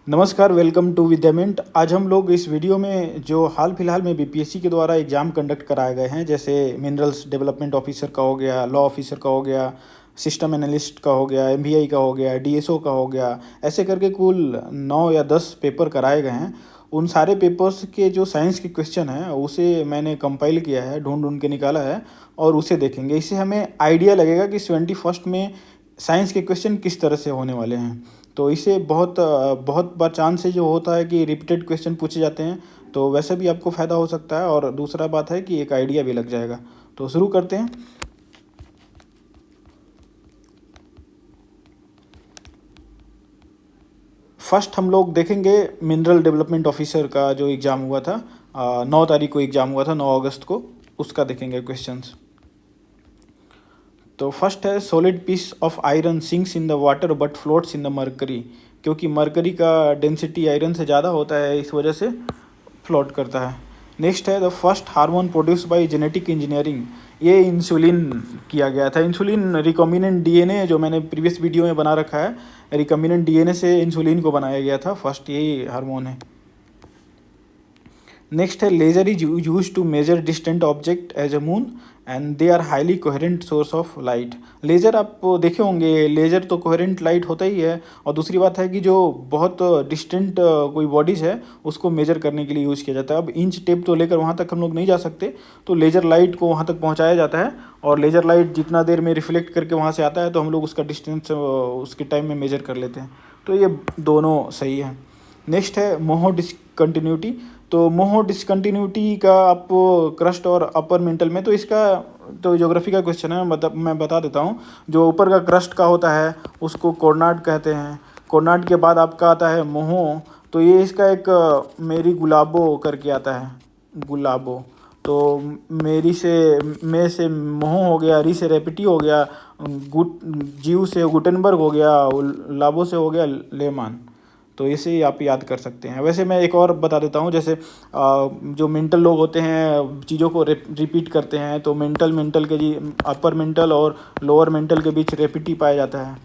नमस्कार, welcome to विद्यामिंट। आज हम लोग इस वीडियो में जो हाल फिलहाल में बीपीएससी के द्वारा एग्ज़ाम कंडक्ट कराए गए हैं, जैसे मिनरल्स डेवलपमेंट ऑफिसर का हो गया, लॉ ऑफिसर का हो गया, सिस्टम एनालिस्ट का हो गया, एमबीआई का हो गया, डीएसओ का हो गया, ऐसे करके कुल 9 या 10 पेपर कराए गए हैं। उन सारे पेपर्स के जो साइंस के क्वेश्चन हैं उसे मैंने कंपाइल किया है, ढूंढ ढूंढ के निकाला है और उसे देखेंगे। इससे हमें आइडिया लगेगा कि 21st में साइंस के क्वेश्चन किस तरह से होने वाले हैं। तो इससे बहुत बार चांस है जो होता है कि रिपीटेड क्वेश्चन पूछे जाते हैं, तो वैसे भी आपको फ़ायदा हो सकता है और दूसरा बात है कि एक आइडिया भी लग जाएगा। तो शुरू करते हैं। फर्स्ट हम लोग देखेंगे मिनरल डेवलपमेंट ऑफिसर का जो एग्ज़ाम हुआ था, 9 तारीख को एग्ज़ाम हुआ था, 9 अगस्त को, उसका देखेंगे क्वेश्चंस। तो फर्स्ट है solid piece of iron sinks in the water but floats in the mercury, क्योंकि मरकरी का डेंसिटी आयरन से ज़्यादा होता है, इस वजह से फ्लोट करता है। नेक्स्ट है the first hormone produce by genetic engineering, ये इंसुलिन किया गया था। इंसुलिन रिकॉम्बिनेंट डीएनए जो मैंने प्रीवियस वीडियो में बना रखा है, रिकॉम्बिनेंट डीएनए से इंसुलिन को बनाया गया था। फर्स्ट यही हार्मोन है। नेक्स्ट है laser is use to measure distant object as a moon and they are highly coherent source of light. Laser आप देखे होंगे, लेज़र तो कोहेरेंट लाइट होता ही है, और दूसरी बात है कि जो बहुत डिस्टेंट कोई बॉडीज़ है उसको मेजर करने के लिए यूज़ किया जाता है। अब इंच टेप तो लेकर वहाँ तक हम लोग नहीं जा सकते, तो लेज़र लाइट को वहाँ तक पहुँचाया जाता है, और लेज़र लाइट जितना देर में रिफ्लेक्ट करके वहाँ से आता है तो हम लोग उसका डिस्टेंस उसके टाइम में मेजर कर लेते हैं। तो ये दोनों सही है। नेक्स्ट है मोहो डिसकंटिन्यूटी। तो मोहो डिसकंटिन्यूटी का आपको क्रस्ट और अपर मेंटल में, तो इसका तो ज्योग्राफी का क्वेश्चन है, मतलब मैं बता देता हूँ। जो ऊपर का क्रस्ट का होता है उसको कोर्नाट कहते हैं। कोर्नाट के बाद आपका आता है मोहो, तो ये इसका एक मेरी गुलाबो करके आता है, गुलाबो। तो मेरी से मे से मोहो हो गया, री से रेपिटी हो गया, गुट जीव से गुटनबर्ग हो गया, लाबो से हो गया लेमान। तो इसे ही आप याद कर सकते हैं। वैसे मैं एक और बता देता हूँ, जैसे जो मेंटल लोग होते हैं चीज़ों को रिपीट करते हैं, तो मेंटल के जी अपर मेंटल और लोअर मेंटल के बीच रेपिटी पाया जाता है।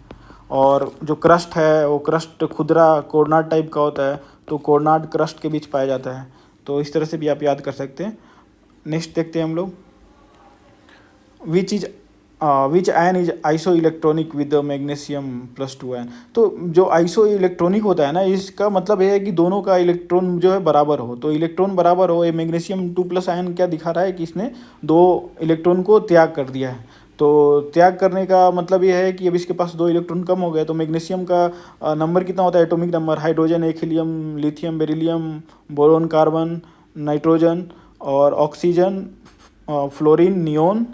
और जो क्रस्ट है वो क्रस्ट खुदरा कोर्नाट टाइप का होता है, तो कोर्नाट क्रस्ट के बीच पाया जाता है। तो इस तरह से भी आप याद कर सकते हैं। नेक्स्ट देखते हैं हम लोग, which is which ion is iso electronic with magnesium +2 ion. तो जो आइसो इलेक्ट्रॉनिक होता है ना, इसका मतलब ये है कि दोनों का इलेक्ट्रॉन जो है बराबर हो। तो इलेक्ट्रॉन बराबर हो, ये मैग्नीशियम 2+ आयन क्या दिखा रहा है कि इसने 2 इलेक्ट्रॉन को त्याग कर दिया है। तो त्याग करने का मतलब ये है कि अब इसके पास 2 इलेक्ट्रॉन कम हो गए। तो मैग्नीशियम का नंबर कितना होता है, atomic number, hydrogen 1, helium, lithium, beryllium, boron, carbon, nitrogen और ऑक्सीजन, फ्लोरीन, नियोन,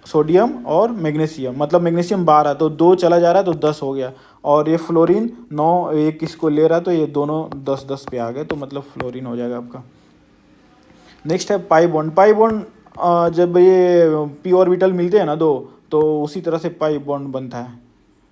सोडियम और मैग्नीशियम। मतलब मैग्नीशियम 12, तो 2 चला जा रहा है तो 10 हो गया, और ये फ्लोरीन 9, एक इसको ले रहा है, तो ये दोनों 10-10 पे आ गए, तो मतलब फ्लोरीन हो जाएगा आपका। नेक्स्ट है पाई बॉन्ड। पाई बॉन्ड जब ये पी ऑर्बिटल मिलते हैं ना दो, तो उसी तरह से पाई बॉन्ड बनता है,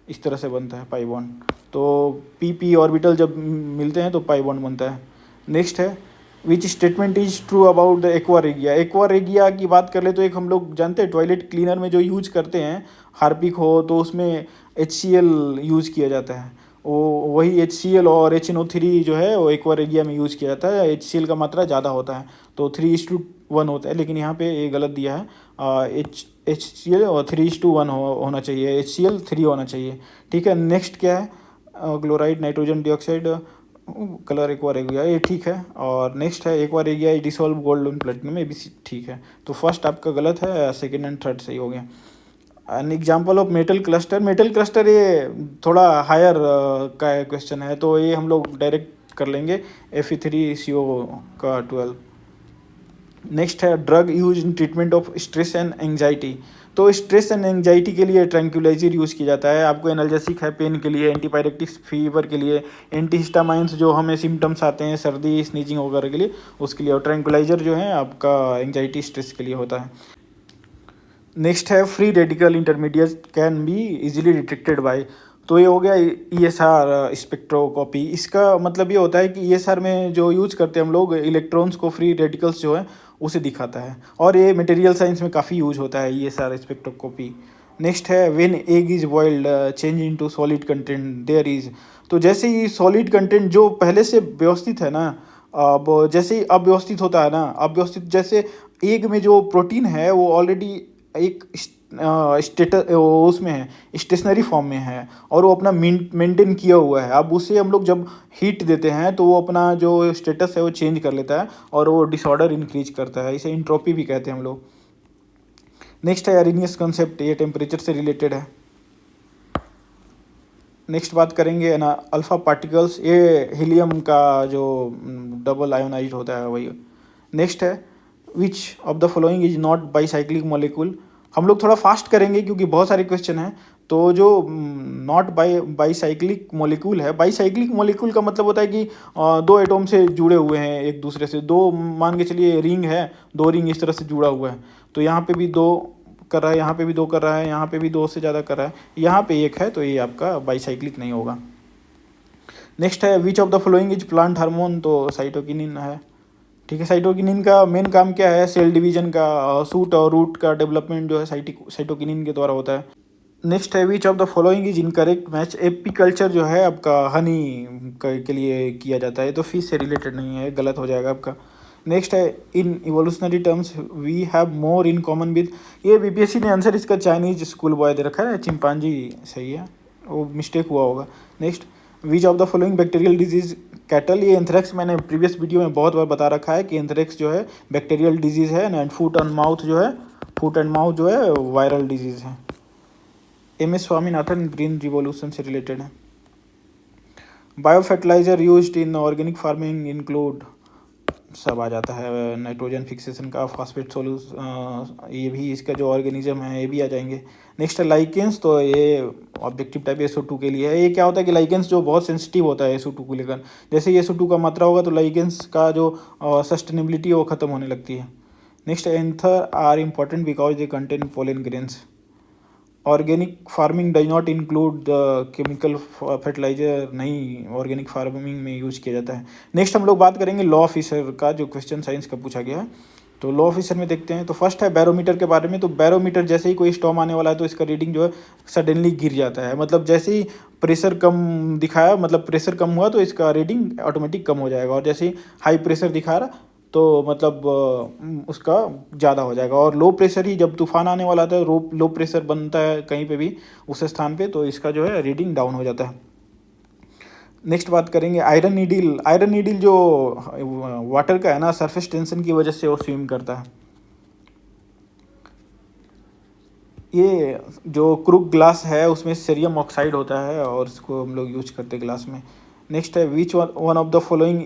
इस तरह से बनता है पाई बॉन्ड। तो पी ऑर्बिटल जब मिलते हैं तो पाई बॉन्ड बनता है। नेक्स्ट है which statement is true about the aqua regia. Aqua regia की बात कर ले तो एक हम लोग जानते हैं टॉयलेट क्लीनर में जो यूज करते हैं, हार्पिक हो तो उसमें HCl यूज़ किया जाता है। वो वही HCl और HNO3 जो है वो एक्वारेगिया में यूज़ किया जाता है। HCl का मात्रा ज़्यादा होता है, तो 3:1 होता है, लेकिन यहाँ पे ये गलत दिया है। HCl और 3:1 होना चाहिए, HCl 3 होना चाहिए। ठीक है। नेक्स्ट क्या है, chloride, nitrogen dioxide, colour aqua regia, ये ठीक है। और नेक्स्ट है aqua regia is dissolve gold on platinum, ये भी ठीक है। तो फर्स्ट आपका गलत है, सेकंड एंड थर्ड सही हो गया। An example of metal cluster. Metal cluster ये थोड़ा हायर का क्वेश्चन है, तो ये हम लोग डायरेक्ट कर लेंगे, Fe3CO का 12। नेक्स्ट है drug use in treatment of stress and anxiety. तो स्ट्रेस एंड एंजाइटी के लिए ट्रैंक्विलाइजर यूज़ किया जाता है। आपको एनाल्जेसिक है पेन के लिए, एंटीपायरेटिक्स फीवर के लिए, एंटीहिस्टामाइंस जो हमें सिम्टम्स आते हैं सर्दी स्नीजिंग वगैरह के लिए, उसके लिए। और ट्रैंक्विलाइजर जो है आपका एंजाइटी स्ट्रेस के लिए होता है। नेक्स्ट है free radical intermediate can be easily detected by. तो ये हो गया ESR स्पेक्ट्रोकॉपी। इसका मतलब ये होता है कि ESR में जो यूज करते हैं हम लोग इलेक्ट्रॉन्स को, फ्री रेडिकल्स जो है उसे दिखाता है, और ये मटेरियल साइंस में काफ़ी यूज होता है ESR स्पेक्ट्रोकॉपी। नेक्स्ट है when egg is boiled change into solid content there is. तो जैसे ही सॉलिड कंटेंट जो पहले से व्यवस्थित है ना, अब जैसे ही अव्यवस्थित होता है ना, अव्यवस्थित जैसे एग में जो प्रोटीन है वो ऑलरेडी एक स्टेटस उसमें है, स्टेशनरी फॉर्म में है और वो अपना मेंटेन किया हुआ है। अब उसे हम लोग जब हीट देते हैं तो वो अपना जो स्टेटस है वो चेंज कर लेता है और वो डिसऑर्डर इंक्रीज करता है, इसे इंट्रोपी भी कहते हैं हम लोग। नेक्स्ट है अरेनियस कॉन्सेप्ट, ये टेम्परेचर से रिलेटेड है। नेक्स्ट बात करेंगे ना अल्फ़ा पार्टिकल्स, ये हीलियम का जो डबल आयोनाइज होता है वही। नेक्स्ट है which of the following is not bicyclic molecule. हम लोग थोड़ा फास्ट करेंगे क्योंकि बहुत सारे क्वेश्चन हैं। तो जो नॉट बाईसाइक्लिक मॉलिक्यूल है, बाईसाइक्लिक मॉलिक्यूल का मतलब होता है कि दो एटॉम से जुड़े हुए हैं एक दूसरे से, दो मान के चलिए रिंग है, दो रिंग इस तरह से जुड़ा हुआ है। तो यहाँ पे भी दो कर रहा है, यहाँ पे भी दो कर रहा है, यहाँ पे भी दो से ज़्यादा कर रहा है, यहाँ पे एक है, तो ये आपका बाईसाइक्लिक नहीं होगा। नेक्स्ट है which of the following is plant hormone, तो साइटोकिनिन है। ठीक है, साइटोकिनिन का मेन काम क्या है, सेल डिवीजन का, सूट और रूट का डेवलपमेंट जो है साइटोकिनिन के द्वारा होता है। नेक्स्ट है which of the following is incorrect match, apiculture जो है आपका हनी के लिए किया जाता है, तो फिश से रिलेटेड नहीं है, गलत हो जाएगा आपका। नेक्स्ट है in evolutionary terms we have more in common with, ये बीपीएससी ने आंसर इसका चाइनीज स्कूल बॉय दे रखा है, चिंपांजी सही है, वो मिस्टेक हुआ होगा। Next which of the following bacterial disease cattle, ये एंथ्रेक्स मैंने प्रीवियस वीडियो में बहुत बार बता रखा है कि एंथ्रेक्स जो है बैक्टीरियल डिजीज़ है एंड फूट एंड माउथ जो है वायरल डिजीज़ है। M S Swaminathan green revolution से रिलेटेड है। Bio fertiliser used in organic farming include, सब आ जाता है, नाइट्रोजन फिक्सेशन का, फॉस्फेट सोल्यूस, ये भी इसका जो ऑर्गेनिज्म है ये भी आ जाएंगे। नेक्स्ट है लाइकेंस, तो ये ऑब्जेक्टिव टाइप SO2 के लिए है। ये क्या होता है कि लाइकेंस जो बहुत सेंसिटिव होता है SO2 को लेकर, जैसे ही SO2 का मात्रा होगा तो लाइकेंस का जो सस्टेनेबिलिटी है वो ख़त्म होने लगती है। Next anther are important because they contain pollen grains. Organic farming does not include the chemical fertiliser, नहीं ऑर्गेनिक फार्मिंग में यूज़ किया जाता है। नेक्स्ट हम लोग बात करेंगे लॉ ऑफिसर का, जो क्वेश्चन साइंस का पूछा गया है। तो लॉ ऑफिसर में देखते हैं, तो फर्स्ट है बैरोमीटर के बारे में। तो बैरोमीटर जैसे ही कोई स्टॉर्म आने वाला है तो इसका रीडिंग जो है सडनली गिर जाता है, मतलब जैसे ही प्रेशर कम दिखाया, मतलब प्रेशर कम हुआ तो इसका रीडिंग ऑटोमेटिक कम हो जाएगा, और जैसे ही हाई प्रेशर दिखा रहा तो मतलब उसका ज़्यादा हो जाएगा। और लो प्रेशर ही जब तूफान आने वाला था, लो प्रेशर बनता है कहीं पे भी उस स्थान पे, तो इसका जो है रीडिंग डाउन हो जाता है। नेक्स्ट बात करेंगे आयरन नीडल। आयरन नीडल जो वाटर का है ना, सरफेस टेंशन की वजह से वो स्विम करता है। ये जो क्रूक ग्लास है उसमें सेरियम ऑक्साइड होता है और इसको हम लोग यूज करते हैं ग्लास में। नेक्स्ट है which one of the following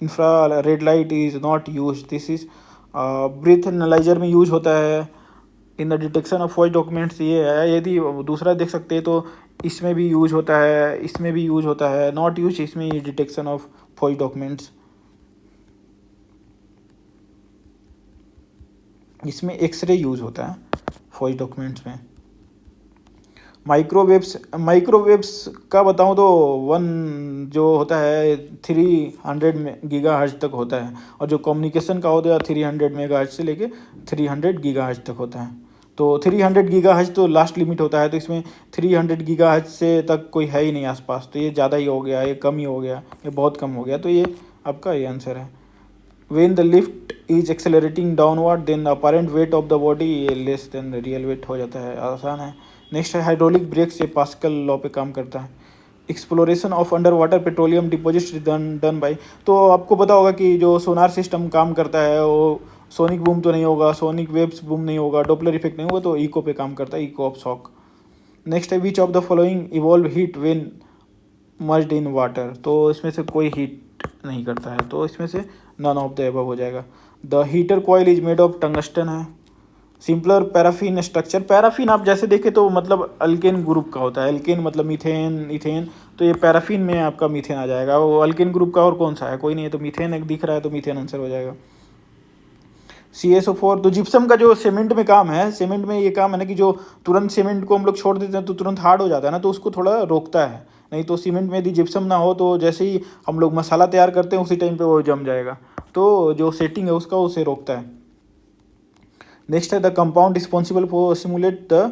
infra red light is not use, this is breath analyser में यूज होता है। In the detection of voice documents ये है, यदि दूसरा देख सकते हैं तो इसमें भी यूज होता है, इसमें भी यूज होता है, नॉट यूज इसमें डिटेक्शन ऑफ वॉइस डॉक्यूमेंट्स। इसमें एक्सरे यूज होता है वॉइस डॉक्यूमेंट्स में। माइक्रोवेव्स का बताऊं तो वन जो होता है 300 गीगाहर्ट्ज तक होता है, और जो कम्युनिकेशन का होता है 300 मेगाहर्ट्ज से लेके 300 गीगाहर्ट्ज तक होता है। तो 300 गीगाहर्ट्ज तो लास्ट लिमिट होता है, तो इसमें 300 गीगाहर्ट्ज से तक कोई है ही नहीं आसपास, तो ये ज़्यादा ही हो गया, ये कम ही हो गया, ये बहुत कम हो गया, तो ये आपका ये आंसर है। When the lift is accelerating downward then the apparent weight of the body less than the real weight हो जाता है, आसान है। नेक्स्ट है हाइड्रोलिक ब्रेक से पास्कल लॉ पे काम करता है। Exploration of under water petroleum deposits done by, तो आपको पता होगा कि जो सोनार सिस्टम काम करता है वो सोनिक बूम तो नहीं होगा, सोनिक वेव्स बूम नहीं होगा, डॉपलर इफेक्ट नहीं होगा, तो इको पे काम करता है, इको ऑफ शॉक। नेक्स्ट है which of the following evolve heat when merged in water, तो इसमें से कोई हीट नहीं करता है, तो इसमें से नन ऑफ द एबव हो जाएगा। The heater coil is made of tungsten है। सिंपलर पैराफिन स्ट्रक्चर, पैराफिन आप जैसे देखें तो मतलब अल्केन ग्रुप का होता है, अल्केन मतलब मीथेन इथेन, तो ये पैराफिन में आपका मीथेन आ जाएगा। वो अल्केन ग्रुप का और कौन सा है, कोई नहीं है, तो मीथेन एक दिख रहा है तो मीथेन आंसर हो जाएगा। CSO4, तो जिप्सम का जो सीमेंट में काम है, सीमेंट में ये काम है ना कि जो तुरंत सीमेंट को हम लोग छोड़ देते हैं तो तुरंत हार्ड हो जाता है ना, तो उसको थोड़ा रोकता है। नहीं तो सीमेंट में यदि जिप्सम ना हो तो जैसे ही हम लोग मसाला तैयार करते हैं उसी टाइम पे वो जम जाएगा, तो जो सेटिंग है उसका उसे रोकता है। नेक्स्ट है the compound responsible for simulate the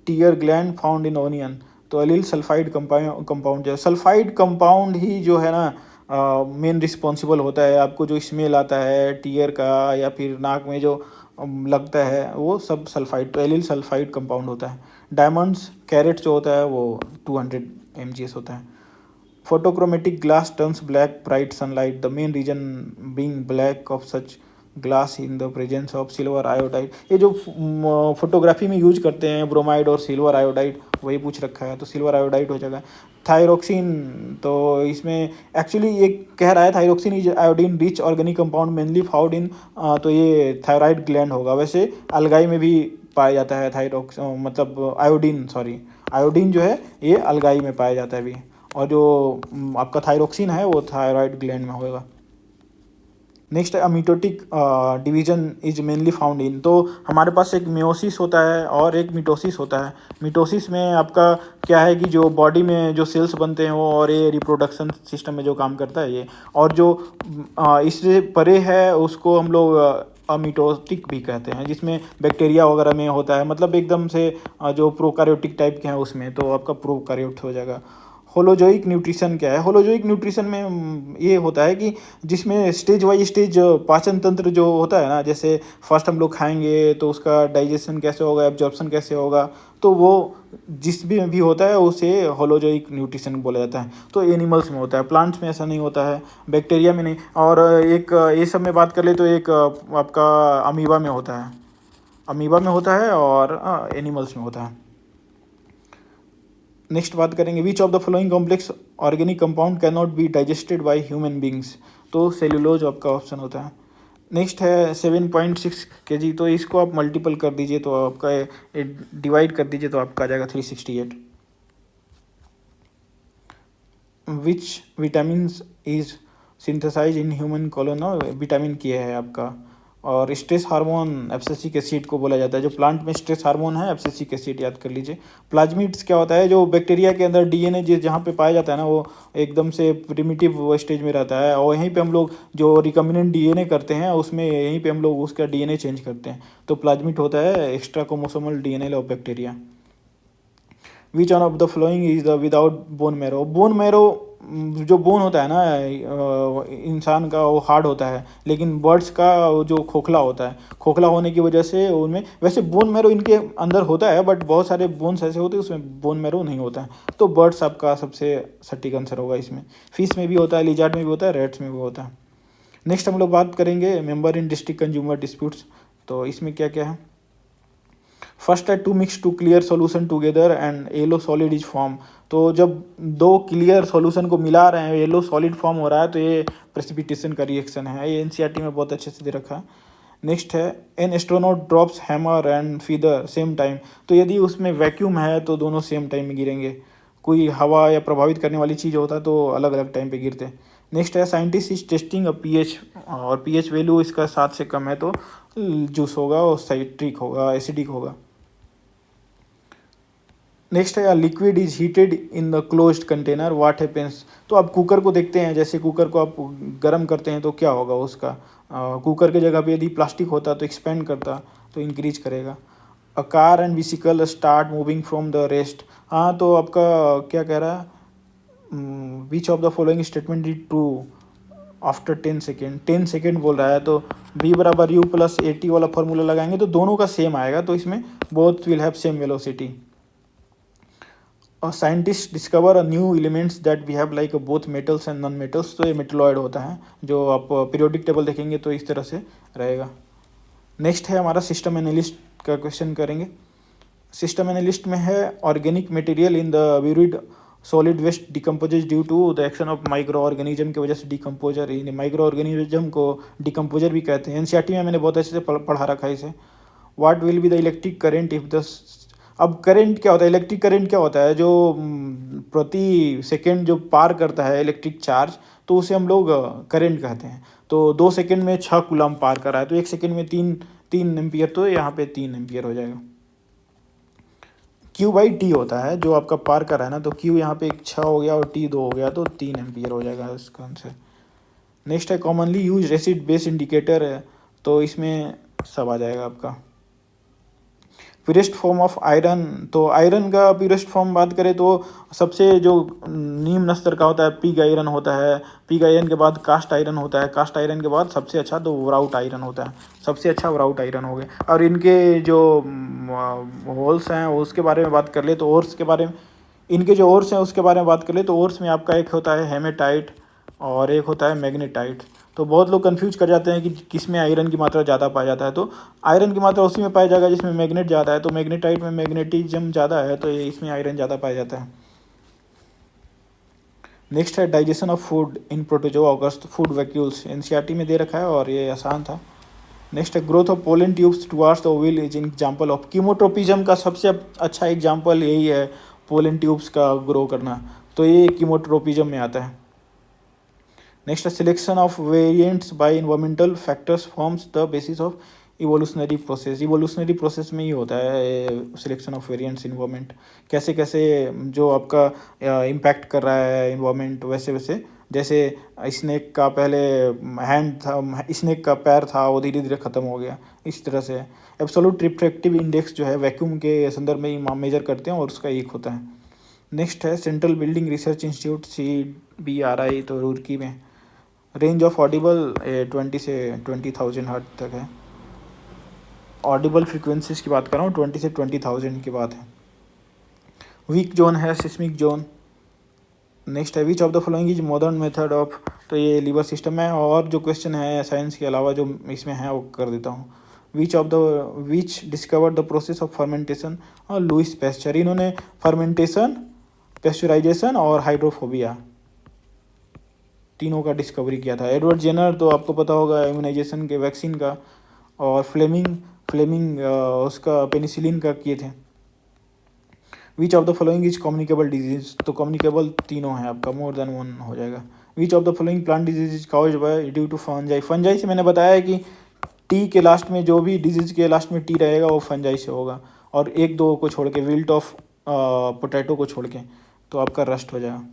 tear gland found in onion. तो एलिल सल्फाइड कंपाउंड जो है, सल्फाइड कंपाउंड ही जो है ना मेन रिस्पॉन्सिबल होता है, आपको जो स्मेल आता है टीयर का या फिर नाक में जो लगता है वो सब सल्फाइड, तो एलिल सल्फाइड कंपाउंड होता है। डायमंड्स कैरेट जो होता है वो 200 mgs होता है। Photochromatic glass turns black bright sunlight. The main reason being black of such glass in the presence of silver iodide। ये जो फोटोग्राफी में यूज करते हैं ब्रोमाइड और सिल्वर आयोडाइड, वही पूछ रखा है, तो सिल्वर आयोडाइड हो जाएगा। थायरोक्सिन, तो इसमें एक्चुअली ये कह रहा है thyroxine is iodine rich organic compound mainly found in, तो ये थायराइड ग्लैंड होगा। वैसे अलगाई में भी पाया जाता है थायरोक्स मतलब आयोडीन, सॉरी आयोडीन जो है ये अलगाई में पाया जाता है अभी, और जो आपका थायरोक्सिन है वो थायराइड ग्लैंड में होगा। Next amitotic division is mainly found in, तो हमारे पास एक मियोसिस होता है और एक मिटोसिस होता है। मिटोसिस में आपका क्या है कि जो बॉडी में जो सेल्स बनते हैं वो, और ये रिप्रोडक्शन सिस्टम में जो काम करता है ये, और जो इससे परे है उसको हम लोग अमीटोटिक भी कहते हैं, जिसमें बैक्टीरिया वगैरह में होता है, मतलब एकदम से जो प्रोकार्योटिक टाइप के हैं उसमें, तो आपका प्रोकार्योट हो जाएगा। होलोजोइक न्यूट्रिशन क्या है? होलोजोइक न्यूट्रिशन में ये होता है कि जिसमें स्टेज वाइज स्टेज पाचन तंत्र जो होता है ना, जैसे फर्स्ट हम लोग खाएंगे तो उसका डाइजेशन कैसे होगा, एब्जॉर्प्शन कैसे होगा, तो वो जिस भी होता है उसे होलोजोइक न्यूट्रिशन बोला जाता है। तो एनिमल्स में होता है, प्लांट्स में ऐसा नहीं होता है, बैक्टीरिया में नहीं। और एक ये सब में बात कर ले तो एक आपका अमीबा में होता है, अमीबा में होता है और एनिमल्स में होता है। नेक्स्ट बात करेंगे, which of the following complex organic compound can not be digested by human beings, तो सेल्यूलोज आपका ऑप्शन होता है। नेक्स्ट है 7.6 kg, तो इसको आप मल्टीपल कर दीजिए तो आपका डिवाइड कर दीजिए तो आपका आ जाएगा 368। Which vitamin is synthesise in human colon, vitamin K है आपका। और स्ट्रेस हार्मोन एब्सिसिक एसिड को बोला जाता है, जो प्लांट में स्ट्रेस हार्मोन है एब्सिसिक एसिड, याद कर लीजिए। प्लाज्मिड्स क्या होता है? जो बैक्टीरिया के अंदर डीएनए जिस जहाँ पे पाया जाता है ना, वो एकदम से प्रिमिटिव स्टेज में रहता है, और यहीं पे हम लोग जो रिकम्बिनेंट डीएनए करते हैं उसमें यहीं पे हम लोग उसका डीएनए चेंज करते हैं, तो प्लाज्मिड होता है extra chromosomal DNA of bacteria. Which one of the following is the without bone marrow, bone marrow जो बोन होता है ना इंसान का वो हार्ड होता है, लेकिन बर्ड्स का वो जो खोखला होता है, खोखला होने की वजह से उनमें, वैसे बोन मैरो इनके अंदर होता है बट बहुत सारे बोन्स ऐसे होते हैं उसमें बोन मैरो नहीं होता है, तो बर्ड्स आपका सबसे सटीक आंसर होगा इसमें। फिश में भी होता है, लिजार्ड में भी होता है, रेट्स में भी होता है। नेक्स्ट हम लोग बात करेंगे member in district consumer disputes, तो इसमें क्या क्या है? फर्स्ट है to mix two clear solution together and yellow solid is form, तो जब दो क्लियर सॉल्यूशन को मिला रहे हैं येलो सॉलिड फॉर्म हो रहा है, तो ये प्रेसिपिटेशन का रिएक्शन है, ये एनसीईआरटी में बहुत अच्छे से दे रखा है। नेक्स्ट है an astronaut drops hammer and feather same time, तो यदि उसमें वैक्यूम है तो दोनों सेम टाइम में गिरेंगे, कोई हवा या प्रभावित करने वाली चीज़ होता तो अलग अलग टाइम पे गिरते हैं। नेक्स्ट है scientist is testing a pH, और पीएच वैल्यू इसका 7 से कम है तो जूस होगा और साइट्रिक होगा, एसिडिक होगा। नेक्स्ट है liquid is heated in the closed container what happens, तो आप कुकर को देखते हैं, जैसे कुकर को आप गर्म करते हैं तो क्या होगा उसका, कुकर के जगह पे यदि प्लास्टिक होता तो एक्सपेंड करता, तो इंक्रीज करेगा। A car and vehicle start moving from the rest, हाँ तो आपका क्या कह रहा है, which of the following statement is true after 10 second, 10 second बोल रहा है, तो v बराबर u प्लस AT वाला फॉर्मूला लगाएंगे तो दोनों का सेम आएगा, तो इसमें both will have same velocity. Scientist discover a new elements that we have like both metals and non metals, तो ये मेटलॉइड होता है, जो आप पीरियोडिक टेबल देखेंगे तो इस तरह से रहेगा। नेक्स्ट है हमारा सिस्टम एनालिस्ट का क्वेश्चन करेंगे। सिस्टम एनालिस्ट में है organic material in the buried solid waste decomposes due to the action of micro organism की वजह से डिकम्पोजर, माइक्रो ऑर्गेनिज्म को डिकम्पोजर भी कहते हैं, एनसीईआरटी में मैंने बहुत अच्छे से पढ़ा रखा है इसे। What will be the electric current if the, अब करंट क्या होता है, इलेक्ट्रिक करंट क्या होता है, जो प्रति सेकेंड जो पार करता है इलेक्ट्रिक चार्ज, तो उसे हम लोग करंट कहते हैं। तो 2 सेकेंड में 6 कूलम पार कर रहा है, तो 1 सेकेंड में 3 एम्पियर, तो यहाँ पे 3 एम्पियर हो जाएगा। Q/T होता है जो आपका पार कर रहा है ना, तो Q यहाँ पे 6 हो गया और T 2 हो गया, तो 3 एम्पियर हो जाएगा इसका आंसर। नेक्स्ट है commonly use acid base indicator है, तो इसमें सब आ जाएगा आपका। प्योरेस्ट फॉर्म ऑफ आयरन, तो आयरन का प्योरेस्ट फॉर्म बात करें तो सबसे जो निम्न स्तर का होता है पिग आयरन होता है, पिग आयरन के बाद कास्ट आयरन होता है, कास्ट आयरन के बाद सबसे अच्छा तो वराउट आयरन होता है, सबसे अच्छा वराउट आयरन हो गया। और इनके जो होल्स हैं उसके बारे में बात कर ले तो ओर्स के बारे में, इनके जो ओर्स हैं उसके बारे में बात कर ले तो ओर्स में आपका एक होता है हेमेटाइट और एक होता है मैग्नेटाइट। तो बहुत लोग कंफ्यूज कर जाते हैं कि किस में आयरन की मात्रा ज़्यादा पाया जाता है, तो आयरन की मात्रा उसी में पाया जाएगा जिसमें मैग्नेट ज़्यादा है, तो मैग्नेटाइट में मैग्नेटिज्म ज़्यादा है तो ये इसमें आयरन ज़्यादा पाया जाता है। नेक्स्ट है digestion of food in protozoa August, food vacuoles, NCERT में दे रखा है और ये आसान था। नेक्स्ट है growth of pollen tubes towards the Oval is example of chemotropism का सबसे अच्छा एग्जाम्पल यही है, पोलन ट्यूब्स का ग्रो करना, तो ये कीमोट्रोपिज्म में आता है। Next selection of variants by environmental factors forms the basis of evolutionary process, evolutionary process में ही होता है सिलेक्शन ऑफ वेरिएंट्स इन्वायरमेंट, कैसे कैसे जो आपका इम्पैक्ट कर रहा है इन्वायरमेंट वैसे वैसे, जैसे स्नेक का पहले हैंड था, स्नेक का पैर था वो धीरे धीरे ख़त्म हो गया, इस तरह से। एब्सोल्यूट रिफ्रैक्टिव इंडेक्स जो है वैक्यूम के संदर्भ में ही मेजर करते हैं और उसका एक होता है। नेक्स्ट है central building research institute CBRI, तो रुड़की में। रेंज ऑफ ऑडिबल 20 से 20,000 हर्ट तक है, ऑडिबल फ्रिक्वेंसीज की बात कर रहा हूँ, 20 से 20,000 की बात है। वीक जोन है सिस्मिक जोन। नेक्स्ट है which of the following is modern method of, तो ये लीवर सिस्टम है, और जो क्वेश्चन है साइंस के अलावा जो इसमें है वो कर देता हूँ। Which discover the process of fermentation, और लुइस पैस्चर, इन्होंने फर्मेंटेशन, पेस्चराइजेशन और हाइड्रोफोबिया तीनों का डिस्कवरी किया था। एडवर्ड जेनर तो आपको पता होगा इम्यूनाइजेशन के वैक्सीन का, और फ्लेमिंग उसका पेनिसिलिन का किए थे। Which of the following is communicable disease, तो कम्युनिकेबल तीनों है आपका, मोर देन वन हो जाएगा। Which of the following plant disease is caused by due to fungi, fungi से मैंने बताया कि टी के लास्ट में जो भी डिजीज के लास्ट में टी रहेगा वो फंजाई से होगा, और एक दो को छोड़ के, विल्ट ऑफ पोटैटो को छोड़ के, तो आपका रस्ट हो जाएगा।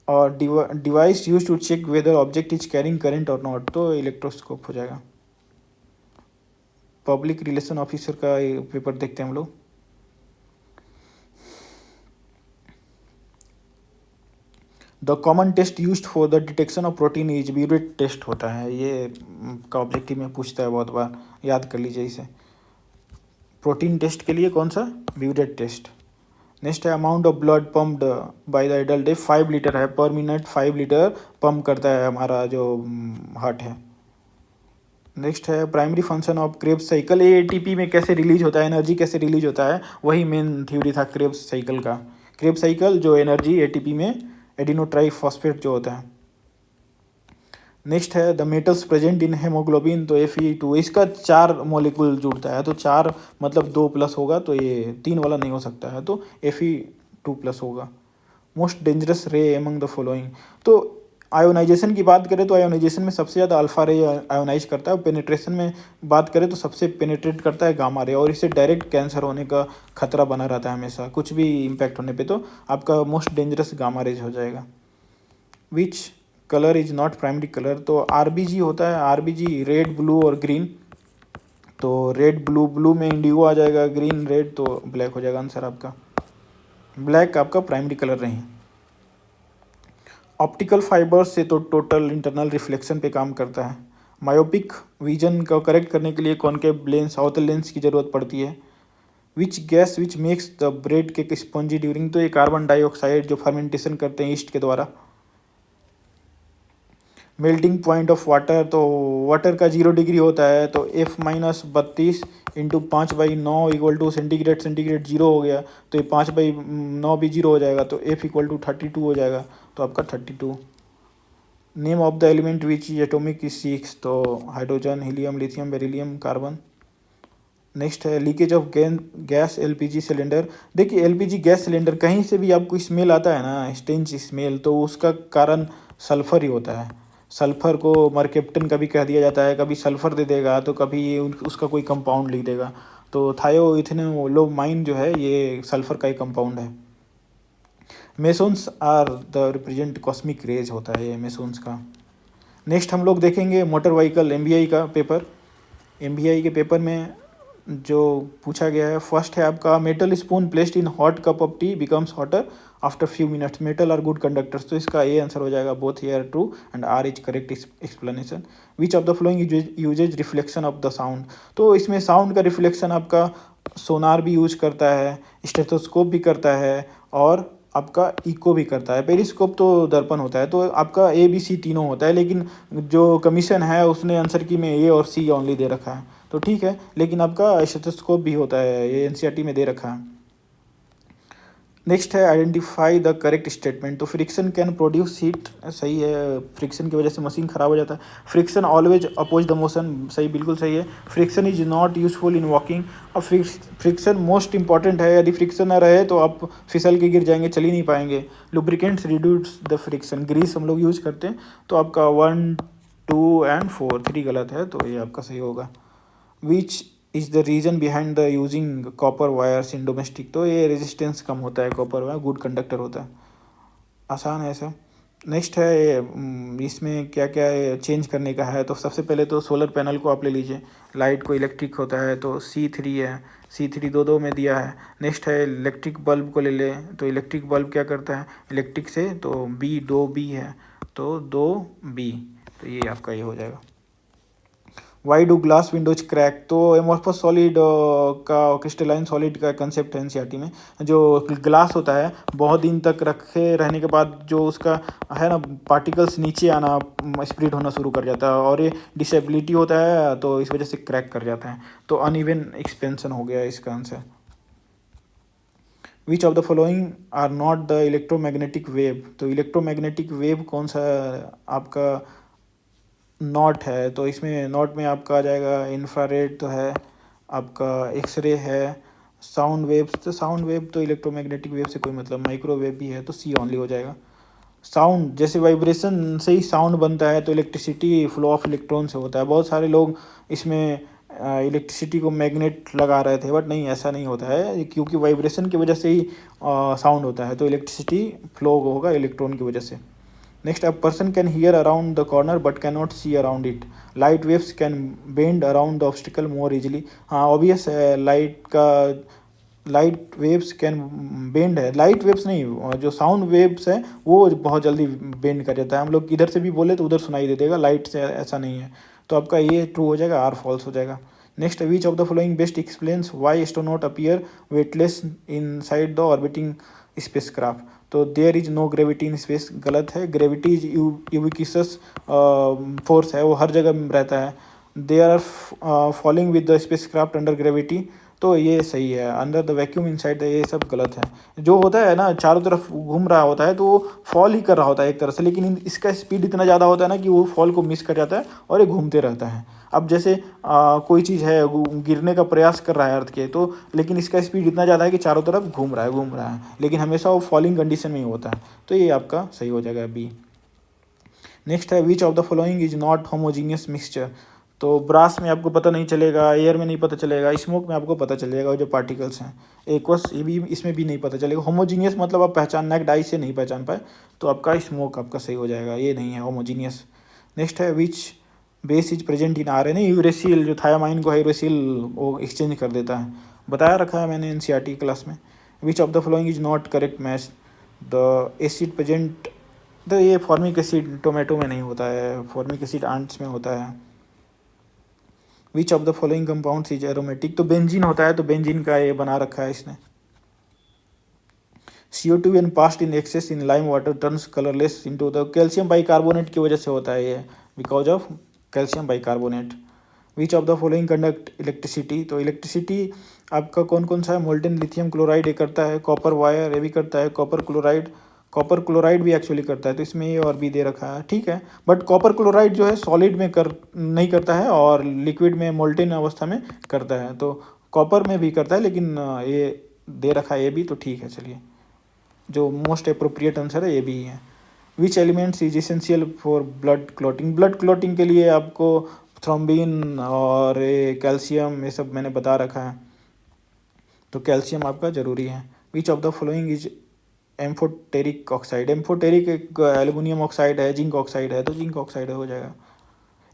और device use to check whether object is carrying current और नॉट, तो इलेक्ट्रोस्कोप हो जाएगा। पब्लिक रिलेशन ऑफिसर का पेपर देखते हैं हम लोग। The common test used for the detection of protein is biuret test होता है, ये का ऑब्जेक्टिव में पूछता है बहुत बार, याद कर लीजिए इसे। प्रोटीन टेस्ट के लिए कौन सा, ब्यूरेट टेस्ट। नेक्स्ट है amount of blood pumped by the adult, 5 litre है पर मिनट, 5 लीटर पम्प करता है हमारा जो हार्ट है। नेक्स्ट है primary function of Krebs cycle, ये ATP में कैसे रिलीज होता है, एनर्जी कैसे रिलीज होता है, वही मेन थ्योरी था क्रेब्स साइकिल का। क्रेब्स साइकिल जो एनर्जी ATP में एडिनोट्राइफॉस्फेट जो होता है। नेक्स्ट है the metals present in haemoglobin, तो Fe2, इसका 4 मॉलिक्यूल जुड़ता है, तो 4 मतलब 2+ होगा, तो ये 3 वाला नहीं हो सकता है, तो Fe2+ होगा। मोस्ट डेंजरस रे एमंग द फॉलोइंग, तो आयोनाइजेशन की बात करें तो आयोनाइजेशन में सबसे ज़्यादा अल्फा रे आयोनाइज करता है, पेनिट्रेशन में बात करें तो सबसे पेनिट्रेट करता है गामा रे, और इससे डायरेक्ट कैंसर होने का खतरा बना रहता है हमेशा, कुछ भी इम्पैक्ट होने पे, तो आपका मोस्ट डेंजरस गामा रेज हो जाएगा। Which colour is not primary colour, तो RBG होता है, RBG रेड, ब्लू और ग्रीन, तो रेड ब्लू, ब्लू में इंडिगो आ जाएगा, ग्रीन रेड, तो ब्लैक हो जाएगा आंसर आपका, ब्लैक आपका प्राइमरी कलर नहीं है। ऑप्टिकल फाइबर से तो टोटल इंटरनल रिफ्लेक्शन पे काम करता है। मायोपिक विजन को करेक्ट करने के लिए कॉनकेव लेंस, अवतल लेंस की ज़रूरत पड़ती है। Which gas which makes the bread cake spongy during, तो ये कार्बन डाइऑक्साइड जो फर्मेंटेशन करते हैं ईस्ट के द्वारा। मेल्टिंग पॉइंट ऑफ वाटर, तो वाटर का 0 डिग्री होता है, तो F-32 into 5/9 equal to centigrade, centigrade 0 हो गया, तो ये 5/9 भी 0 हो जाएगा, तो F इक्वल टू 32 हो जाएगा, तो आपका 32। Name of the element which is atomic is 6, तो hydrogen, helium, lithium, beryllium, carbon. Next है leakage of gas LPG cylinder, देखिए LPG गैस सिलेंडर कहीं से भी आपको स्मेल आता है ना, स्टेंच स्मेल, तो उसका कारण सल्फर ही होता है। सल्फर को मरकेप्टन कभी कह दिया जाता है, कभी सल्फर दे देगा, तो कभी उसका कोई कंपाउंड लिख देगा, तो थायोइथेनोलोमाइन जो है ये सल्फर का ही कंपाउंड है। Mesons are the represent cosmic rays होता है ये मेसोन्स का। नेक्स्ट हम लोग देखेंगे मोटर व्हीकल MBI का पेपर। MBI के पेपर में जो पूछा गया है फर्स्ट है आपका, metal spoon placed in hot cup of tea becomes hotter after few minutes, metal are good conductors, तो इसका ए आंसर हो जाएगा, both here true and R is correct explanation. Which of the flowing usage reflection of the sound, तो इसमें sound का reflection आपका सोनार भी use करता है, स्टेथोस्कोप भी करता है, और आपका इको भी करता है। पेरिस्कोप तो दर्पण होता है, तो आपका ए बी सी तीनों होता है, लेकिन जो कमीशन है उसने आंसर की में ए और सी ओनली दे रखा है, तो ठीक है, लेकिन आपका स्टेथोस्कोप भी होता है, ये एनसीईआरटी में दे रखा है। नेक्स्ट है आइडेंटिफाई द करेक्ट स्टेटमेंट, तो फ्रिक्शन कैन प्रोड्यूस हीट, सही है, फ्रिक्शन की वजह से मशीन खराब हो जाता है। Friction always oppose the motion, सही, बिल्कुल सही है। Friction is not useful in walking, अब फ्रिक्शन मोस्ट इंपॉर्टेंट है, यदि फ्रिक्शन ना रहे तो आप फिसल के गिर जाएंगे, चल ही नहीं पाएंगे। Lubricants reduce the friction, grease हम लोग यूज करते हैं, तो आपका 1 2 एंड 4 3 गलत है, तो ये आपका सही होगा। Which is the reason behind the using copper wires in domestic, तो ये रेजिस्टेंस कम होता है, कॉपर वायर गुड कंडक्टर होता है, आसान है ऐसा। नेक्स्ट है इसमें क्या क्या चेंज करने का है, तो सबसे पहले तो सोलर पैनल को आप ले लीजिए, लाइट को इलेक्ट्रिक होता है तो C3 है, C3 दो में दिया है। नेक्स्ट है इलेक्ट्रिक बल्ब को ले ले, तो इलेक्ट्रिक बल्ब क्या करता है इलेक्ट्रिक से, तो B है, तो 2B, तो ये आपका ये हो जाएगा। Why do glass Windows crack, तो एमोर्फस सॉलिड का क्रिस्टलाइन सॉलिड का कंसेप्ट है एनसीईआरटी में। जो ग्लास होता है बहुत दिन तक रखे रहने के बाद जो उसका है ना पार्टिकल्स नीचे आना स्प्रेड होना शुरू कर जाता है, और ये डिसेबिलिटी होता है, तो इस वजह से क्रैक कर जाता है, तो अनइवन एक्सपेंशन हो गया इसका answer. Which of the following are not the electromagnetic wave, तो इलेक्ट्रोमैग्नेटिक वेव कौन सा आपका नॉट है, तो इसमें नॉट में आपका आ जाएगा इंफ्रारेड तो है, आपका एक्सरे है, साउंड वेव्स, तो साउंड वेव तो इलेक्ट्रोमैग्नेटिक वेव से कोई मतलब, माइक्रोवेव भी है, तो सी ओनली हो जाएगा। साउंड जैसे वाइब्रेशन से ही साउंड बनता है, तो इलेक्ट्रिसिटी फ्लो ऑफ इलेक्ट्रॉन से होता है। बहुत सारे लोग इसमें इलेक्ट्रिसिटी को मैग्नेट लगा रहे थे, बट नहीं, ऐसा नहीं होता है, क्योंकि वाइब्रेशन की वजह से ही साउंड होता है, तो इलेक्ट्रिसिटी फ्लो होगा इलेक्ट्रॉन की वजह से। Next, a person can hear around the corner but can not see around it, light waves can bend around the obstacle more easily, हाँ ऑब्वियस है, लाइट वेव्स कैन बेंड है, light waves नहीं, जो sound waves है वो बहुत जल्दी bend कर जाता है, हम लोग इधर से भी बोले तो उधर सुनाई दे देगा, लाइट से ऐसा नहीं है, तो आपका ये ट्रू हो जाएगा, आर फॉल्स हो जाएगा। Next, which of the following best explains why astronaut appear weightless inside the orbiting spacecraft, तो there is no gravity in space, गलत है, ग्रेविटी इज यूबिक्विटस फोर्स है, वो हर जगह रहता है। They are falling with the spacecraft under gravity, तो ये सही है, अंडर द वैक्यूम इनसाइड, ये सब गलत है। जो होता है ना चारों तरफ घूम रहा होता है, तो वो फॉल ही कर रहा होता है एक तरह से, लेकिन इसका स्पीड इतना ज़्यादा होता है ना कि वो फॉल को मिस कर जाता है और ये घूमते रहता है। अब जैसे कोई चीज़ है गिरने का प्रयास कर रहा है अर्थ के, तो लेकिन इसका स्पीड इतना ज़्यादा है कि चारों तरफ घूम रहा है, लेकिन हमेशा वो फॉलिंग कंडीशन में ही होता है, तो ये आपका सही हो जाएगा बी। नेक्स्ट है, which of the following is not homogeneous mixture, तो ब्रास में आपको पता नहीं चलेगा, एयर में नहीं पता चलेगा, स्मोक में आपको पता चलेगा, जो पार्टिकल्स हैं एक्वस, ये भी इसमें भी नहीं पता चलेगा। होमोजीनियस मतलब आप पहचानना है, डाई से नहीं पहचान पाए, तो आपका स्मोक आपका सही हो जाएगा, ये नहीं है होमोजीनियस। नेक्स्ट है, which base is present in R N A, uracil, जो थायामाइन को है यूरेसिल वो एक्सचेंज कर देता है, बताया रखा है मैंने एनसीईआरटी क्लास में। विच of the following is not correct match, the acid present, तो ये फॉर्मिक एसिड टोमेटो में नहीं होता है, फॉर्मिक एसिड आंट्स में होता है। Which of the following compounds is aromatic, तो बेंजीन होता है, तो बेंजीन का ये बना रखा है इसने। CO2 when passed in excess in lime water turns colorless into the, calcium bicarbonate की वजह से होता है ये, because of calcium bicarbonate. Which of the following conduct electricity, तो इलेक्ट्रिसिटी आपका कौन कौन सा है, मोल्टेन लिथियम क्लोराइड ये करता है, कॉपर वायर ये भी करता है, कॉपर क्लोराइड भी एक्चुअली करता है, तो इसमें ये और भी दे रखा है, ठीक है, बट कॉपर क्लोराइड जो है सॉलिड में नहीं करता है, और लिक्विड में मोल्टेन अवस्था में करता है, तो कॉपर में भी करता है, लेकिन ये दे रखा है ये भी, तो ठीक है, चलिए जो मोस्ट अप्रोप्रिएट आंसर है ये भी है। विच elements is essential for blood clotting, blood clotting के लिए आपको थ्रोम्बिन और कैल्शियम ये सब मैंने बता रखा है, तो कैल्शियम आपका ज़रूरी है। Which of the following is amphoteric oxide, amphoteric एक एल्युमिनियम ऑक्साइड है, जिंक ऑक्साइड है, तो जिंक ऑक्साइड हो जाएगा।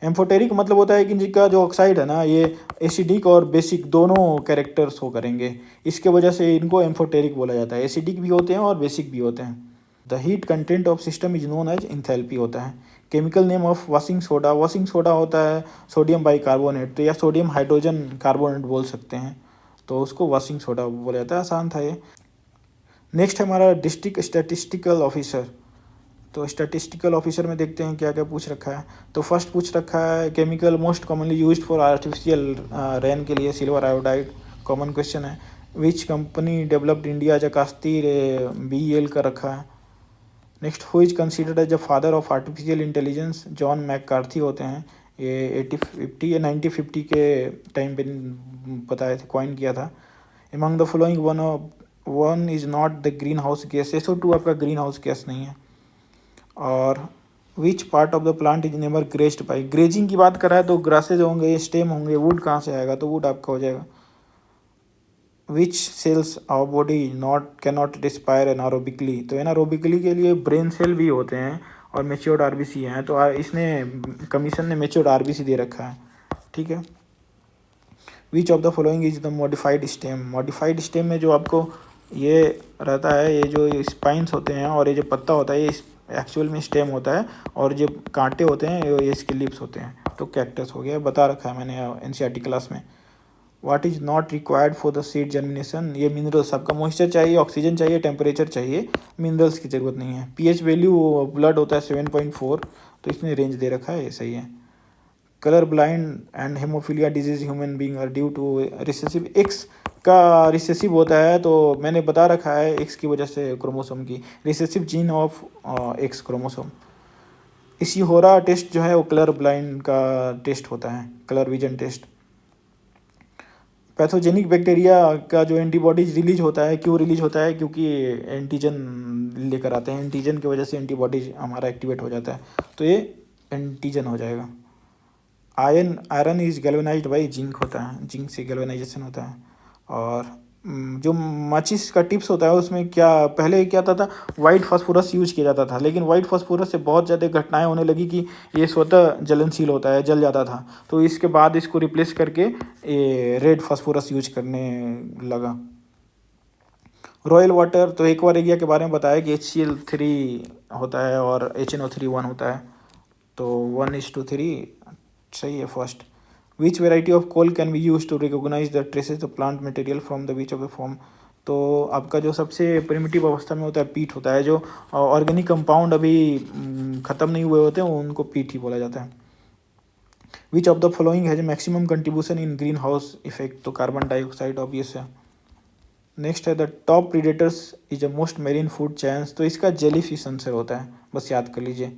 एम्फोटेरिक मतलब होता है कि जिनका जो ऑक्साइड है ना ये एसिडिक और बेसिक दोनों कैरेक्टर शो करेंगे, इसके वजह से इनको एम्फोटेरिक बोला जाता है। एसिडिक भी होते हैं और बेसिक भी होते हैं। The heat content of system is known as enthalpy होता है। Chemical name of washing soda होता है सोडियम बाइकार्बोनेट, तो या सोडियम हाइड्रोजन कार्बोनेट बोल सकते हैं, तो उसको वॉशिंग सोडा बोला जाता है। आसान था ये। नेक्स्ट है हमारा डिस्ट्रिक्ट स्टैटिस्टिकल ऑफिसर। तो स्टैटिस्टिकल ऑफिसर में देखते हैं क्या क्या पूछ रखा है। तो फर्स्ट पूछ रखा है chemical most commonly used for artificial rain के लिए सिल्वर आयोडाइड, कॉमन क्वेश्चन है। विच कंपनी डेवलप्ड इंडिया जकास्ती BEL का रखा है। Next who is considered as the father of artificial intelligence, John McCarthy होते हैं। ये 80-50 या 1950 के टाइम पे बताए थे, कॉइन किया था। Among the following one is not the green house gas, SO2 आपका ग्रीन हाउस गैस नहीं है। और which part of the plant is never graced by, grazing की बात कर रहा है तो ग्रासेज होंगे, स्टेम होंगे, वुड कहाँ से आएगा, तो वुड आपका हो जाएगा। Which cells our body can not respire anaerobically, तो एनारोबिकली के लिए ब्रेन सेल भी होते हैं और मेच्योर्ड RBC हैं, तो इसने कमीशन ने मेच्योर्ड RBC दे रखा है, ठीक है। Which of the following is the modified stem, modified stem में जो आपको ये रहता है, ये जो स्पाइंस होते हैं और ये जो पत्ता होता है ये एक्चुअल में स्टेम होता है, और जो कांटे होते हैं ये इसके लिप्स होते हैं, तो कैक्टस हो गया, बता रखा है मैंने NCERT क्लास में। What is not required for the seed germination, ये मिनरल्स, आपका मॉइस्चर चाहिए, ऑक्सीजन चाहिए, टेम्परेचर चाहिए, मिनरल्स की ज़रूरत नहीं है। pH वैल्यू ब्लड होता है 7.4, तो इसने रेंज दे रखा है, ये सही है। Colour blind and haemophilia disease human being are due to recessive, X का रिसेसिव होता है, तो मैंने बता रखा है एक्स की वजह से क्रोमोसोम की, recessive gene of x chromosome. इसी हो रहा टेस्ट जो है वो कलर ब्लाइंड का टेस्ट होता है, colour vision test. Pathogenic bacteria का जो एंटीबॉडीज रिलीज होता है, क्यों रिलीज होता है, क्योंकि एंटीजन लेकर आते हैं, एंटीजन की वजह से एंटीबॉडीज हमारा एक्टिवेट हो जाता है, तो ये एंटीजन हो जाएगा। Iron is galvanised by zinc होता है, जिंक से गैल्वेनाइजेशन होता है। और जो माचिस का टिप्स होता है उसमें क्या पहले क्या होता था, वाइट फास्फोरस यूज किया जाता था, लेकिन वाइट फास्फोरस से बहुत ज़्यादा घटनाएं होने लगी कि ये स्वतः जलनशील होता है, जल जाता था, तो इसके बाद इसको रिप्लेस करके ये रेड फास्फोरस यूज करने लगा। रॉयल वाटर, तो एक्वा रेगिया के बारे में बताया कि HCl3 होता है और HNO3 1 होता है, तो 1:3 सही है first. Which variety of coal can be use to recognise the traces the plant material from the which of the form, तो आपका जो सबसे प्रिमिटिव अवस्था में होता है पीट होता है, जो ऑर्गेनिक कंपाउंड अभी ख़त्म नहीं हुए होते हैं उनको पीट ही बोला जाता है। Which of the following has maximum contribution in green house effect, तो कार्बन डाइऑक्साइड ऑब्वियस है। नेक्स्ट है the top predators is the most marine food chains, तो इसका जेलीफिश आंसर होता है, बस याद कर लीजिए।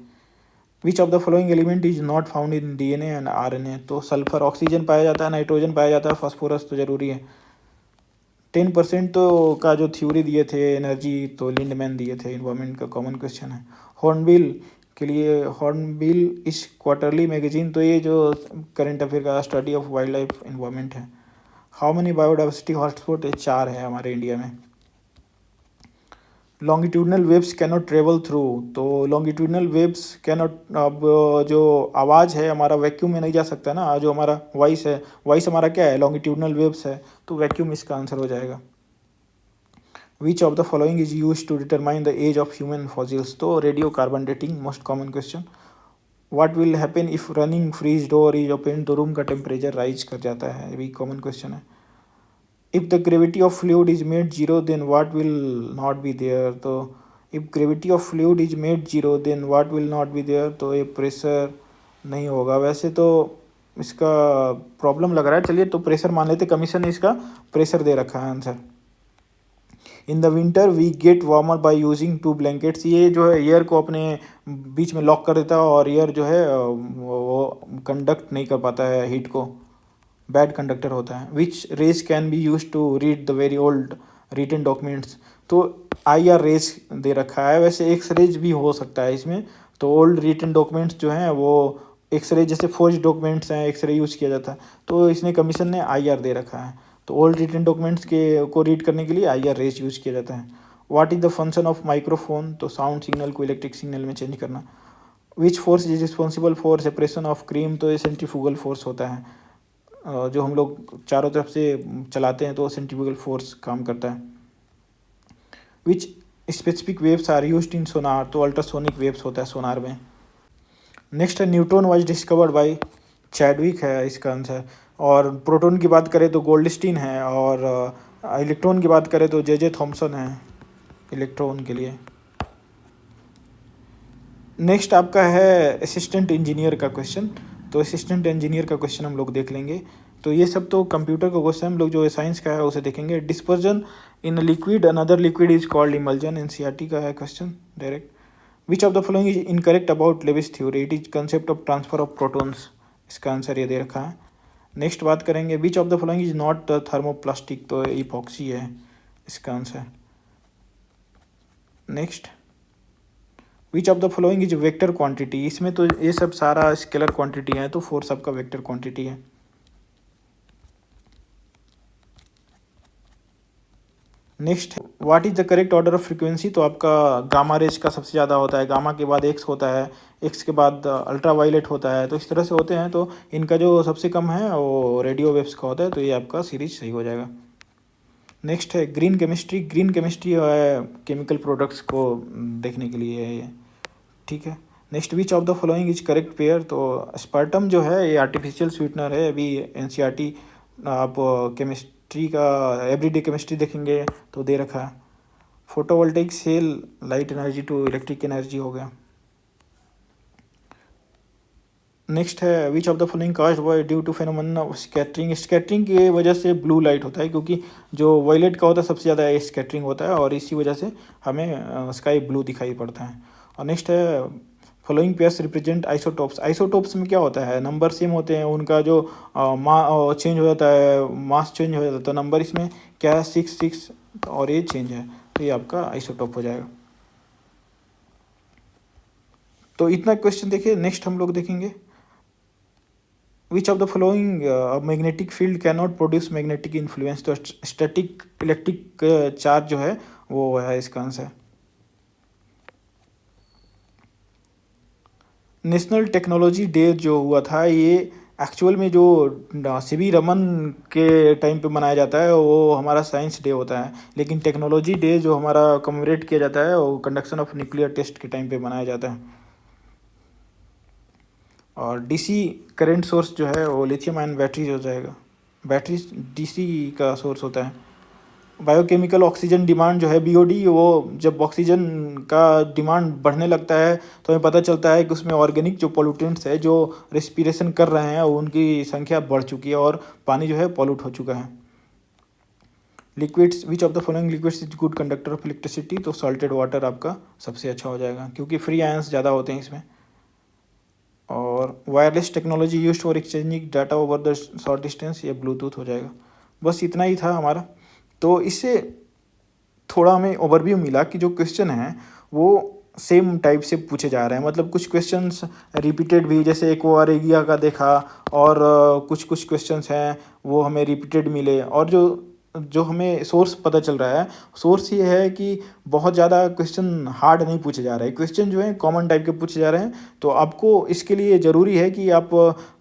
विच of the following element is not found in DNA and RNA, तो सल्फर, ऑक्सीजन पाया जाता है, नाइट्रोजन पाया जाता है, फास्फोरस तो जरूरी है। 10% तो का जो थ्योरी दिए थे एनर्जी, तो लिंडमैन दिए थे, इन्वायरमेंट का कॉमन क्वेश्चन है। हॉर्नबिल के लिए, हॉर्नबिल इस क्वार्टरली मैगजीन, तो ये जो करंट अफेयर का study of wild life environment है। हाउ मेनी बायोडाइवर्सिटी हॉटस्पॉट, ये 4 है हमारे इंडिया में। Longitudinal waves cannot travel through, तो लॉन्गिट्यूडनल वेव्स कैनॉट, अब जो आवाज़ है हमारा वैक्यूम में नहीं जा सकता ना, जो हमारा वॉइस है, वॉइस हमारा क्या है, लॉन्गिट्यूडनल वेव्स है, तो वैक्यूम इसका आंसर हो जाएगा। Which of the following is use to determine the age of human fossils, तो radio carbon dating, most common question. What will happen if running fridge door is open, तो room का temperature rise कर जाता है, ये भी common question है। if the gravity of fluid is made zero then what will not be there, तो if gravity of fluid is made zero then what will not be there, तो ये pressure नहीं होगा, वैसे तो इसका प्रॉब्लम लग रहा है, चलिए तो प्रेशर मान लेते, कमीशन ने इसका प्रेशर दे रखा है answer. In the winter we get warmer by using 2 blankets, ये जो है एयर को अपने बीच में लॉक कर देता है और एयर जो है वो कंडक्ट नहीं कर पाता है हीट को, बैड कंडक्टर होता है। Which rays can be use to read the very old written documents, तो IR रेज दे रखा है, वैसे एक्स रेज भी हो सकता है इसमें, तो ओल्ड रिटन डॉक्यूमेंट्स जो हैं वो एक्सरे, जैसे फोर्ज डॉक्यूमेंट्स हैं एक्सरे यूज़ किया जाता है, तो इसने कमीशन ने IR दे रखा है, तो ओल्ड रिटन डॉक्यूमेंट्स के को रीड करने के लिए IR रेज यूज़ किया जाता है। What is the function of microphone, तो साउंड सिग्नल को इलेक्ट्रिक सिग्नल में चेंज करना। Which force is responsible for separation of cream, तो ये सेंट्रीफ्यूगल फोर्स होता है। जो हम लोग चारों तरफ से चलाते हैं तो सेंट्रीफ्यूगल फोर्स काम करता है। Which specific waves are used in sonar, तो अल्ट्रासोनिक वेव्स होता है सोनार में। नेक्स्ट है neutron was discovered by Chadwick है इसका आंसर। और प्रोटॉन की बात करें तो गोल्डस्टीन है, और इलेक्ट्रॉन की बात करें तो जे थॉमसन है इलेक्ट्रॉन के लिए। नेक्स्ट आपका है असिस्टेंट इंजीनियर का क्वेश्चन। तो असिस्टेंट इंजीनियर का क्वेश्चन हम लोग देख लेंगे। तो ये सब तो कंप्यूटर का क्वेश्चन, हम लोग जो साइंस का है उसे देखेंगे। Dispersion in liquid another liquid is called emulsion, NCERT का है question direct. Which of the following is incorrect about Lewis theory, it is concept of transfer of protons, इसका आंसर ये दे रखा है। नेक्स्ट बात करेंगे which of the following is not thermoplastic, तो इपॉक्सी है इसका answer. Next which of the following is vector quantity, इसमें तो ये सब सारा स्केलर क्वांटिटी है, तो फोर्स आपका वेक्टर क्वांटिटी है। Next what is the correct order of frequency, तो आपका गामा रेज का सबसे ज़्यादा होता है, गामा के बाद एक्स होता है, एक्स के बाद अल्ट्रा वायलेट होता है, तो इस तरह से होते हैं। तो इनका जो सबसे कम है वो रेडियो वेव्स का होता है, तो ये आपका सीरीज सही हो जाएगा। नेक्स्ट है ग्रीन केमिस्ट्री, ग्रीन केमिस्ट्री है केमिकल प्रोडक्ट्स को देखने के लिए है ये, ठीक है। Next which of the following is correct pair, तो स्पर्टम जो है ये आर्टिफिशियल स्वीटनर है। अभी एनसीईआरटी आप केमिस्ट्री का एवरीडे केमिस्ट्री देखेंगे तो दे रखा है। Photovoltaic cell light energy to electric energy हो गया। नेक्स्ट है which of the following cast by due to phenomenon of scattering, scattering की वजह से ब्लू लाइट होता है, क्योंकि जो वायलेट का होता है सबसे ज़्यादा स्कैटरिंग होता है, और इसी वजह से हमें स्काई ब्लू दिखाई पड़ता है। और नेक्स्ट है following pairs represent isotopes, isotopes में क्या होता है, नंबर सेम होते हैं, उनका जो चेंज हो जाता है, मास चेंज हो जाता है, तो नंबर इसमें क्या है 6 और ये चेंज है, तो ये आपका आइसोटोप हो जाएगा। तो इतना क्वेश्चन देखिए। नेक्स्ट हम लोग देखेंगे विच of the following magnetic field can not produce magnetic influence, तो स्टैटिक इलेक्ट्रिक चार्ज जो है वो है इसका आंसर। नेशनल टेक्नोलॉजी डे जो हुआ था ये एक्चुअल में जो सीवी रमन के टाइम पे मनाया जाता है वो हमारा साइंस डे होता है, लेकिन टेक्नोलॉजी डे जो हमारा कमेमोरेट किया जाता है वो कंडक्शन ऑफ न्यूक्लियर टेस्ट के टाइम पे मनाया जाता है। और डीसी करंट सोर्स जो है वो लिथियम आयन बैटरीज हो जाएगा, बैटरीज डीसी का सोर्स होता है। बायोकेमिकल ऑक्सीजन डिमांड जो है बीओडी, वो जब ऑक्सीजन का डिमांड बढ़ने लगता है तो हमें पता चलता है कि उसमें ऑर्गेनिक जो पोल्यूटेंट्स है जो रेस्पिरेशन कर रहे हैं उनकी संख्या बढ़ चुकी है और पानी जो है पॉल्यूट हो चुका है। Liquids which of the following liquids is good conductor of electricity, तो सॉल्टेड वाटर आपका सबसे अच्छा हो जाएगा, क्योंकि फ्री आयंस ज़्यादा होते हैं इसमें। और wireless technology use for exchanging data over the short distance, ये ब्लूटूथ हो जाएगा। बस इतना ही था हमारा। तो इससे थोड़ा हमें ओवरव्यू मिला कि जो क्वेश्चन हैं वो सेम टाइप से पूछे जा रहे हैं, मतलब कुछ क्वेश्चंस रिपीटेड भी, जैसे एक वो अरेगिया का देखा, और कुछ कुछ क्वेश्चंस हैं वो हमें रिपीटेड मिले। और जो जो हमें सोर्स पता चल रहा है, सोर्स ये है कि बहुत ज़्यादा क्वेश्चन हार्ड नहीं पूछे जा रहे हैं, क्वेश्चन जो है कॉमन टाइप के पूछे जा रहे हैं। तो आपको इसके लिए ज़रूरी है कि आप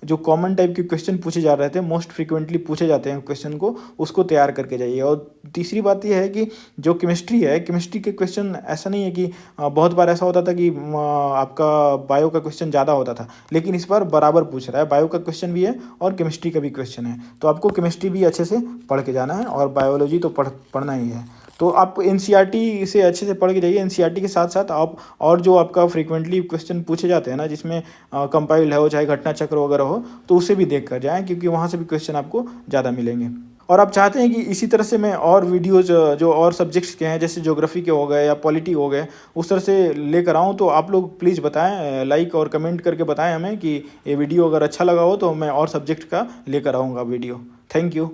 जो कॉमन टाइप के क्वेश्चन पूछे जा रहे थे, मोस्ट फ्रिक्वेंटली पूछे जाते हैं क्वेश्चन को, उसको तैयार करके जाइए। और तीसरी बात यह है कि जो केमिस्ट्री है, केमिस्ट्री के क्वेश्चन ऐसा नहीं है कि बहुत बार ऐसा होता था कि आपका बायो का क्वेश्चन ज़्यादा होता था, लेकिन इस बार बराबर पूछ रहा है, बायो का क्वेश्चन भी है और केमिस्ट्री का भी क्वेश्चन है। तो आपको केमिस्ट्री भी अच्छे से पढ़ के जाना है और बायोलॉजी तो पढ़ना ही है। तो आप एनसीईआरटी से अच्छे से पढ़ के जाइए। एनसीईआरटी के साथ साथ आप और जो आपका फ्रीक्वेंटली क्वेश्चन पूछे जाते हैं ना, जिसमें कंपाइल्ड हो चाहे घटना चक्र वगैरह हो, तो उसे भी देख कर जाएँ, क्योंकि वहाँ से भी क्वेश्चन आपको ज़्यादा मिलेंगे। और आप चाहते हैं कि इसी तरह से मैं और वीडियोज़ जो और सब्जेक्ट्स के हैं, जैसे ज्योग्राफी के हो गए या पॉलिटी हो गए, उस तरह से लेकर आऊँ, तो आप लोग प्लीज़ बताएं, लाइक और कमेंट करके बताएं हमें कि ये वीडियो अगर अच्छा लगा हो तो मैं और सब्जेक्ट का लेकर आऊँगा वीडियो। Thank you.